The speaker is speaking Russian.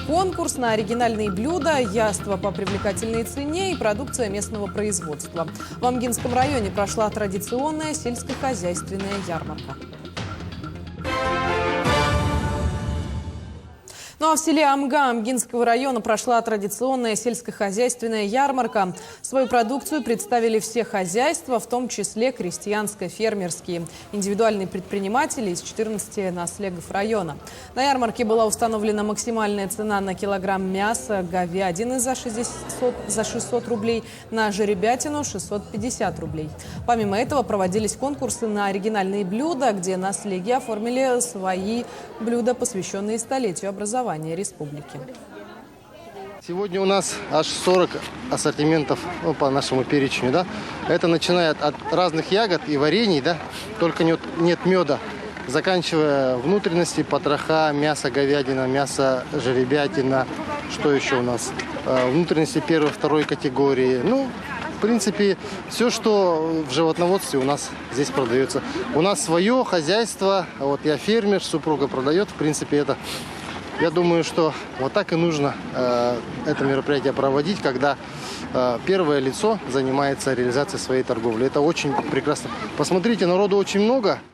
Конкурс на оригинальные блюда, яства по привлекательной цене и продукция местного производства. В Амгинском районе прошла традиционная сельскохозяйственная ярмарка. Ну а в селе Амга Амгинского района прошла традиционная сельскохозяйственная ярмарка. Свою продукцию представили все хозяйства, в том числе крестьянско-фермерские, индивидуальные предприниматели из 14 наслегов района. На ярмарке была установлена максимальная цена на килограмм мяса говядины за 600 рублей, на жеребятину 650 рублей. Помимо этого проводились конкурсы на оригинальные блюда, где наслеги оформили свои блюда, посвященные столетию образования республики. Сегодня у нас аж 40 ассортиментов, по нашему перечню, да. Это начиная от разных ягод и варений, да, только нет меда, заканчивая внутренности, потроха, мясо говядина, мясо жеребятина, что еще у нас, внутренности первой, второй категории. Ну, в принципе, все, что в животноводстве у нас здесь продается. У нас свое хозяйство, вот я фермер, супруга продает, в принципе, это... Я думаю, что вот так и нужно это мероприятие проводить, когда первое лицо занимается реализацией своей торговли. Это очень прекрасно. Посмотрите, народу очень много.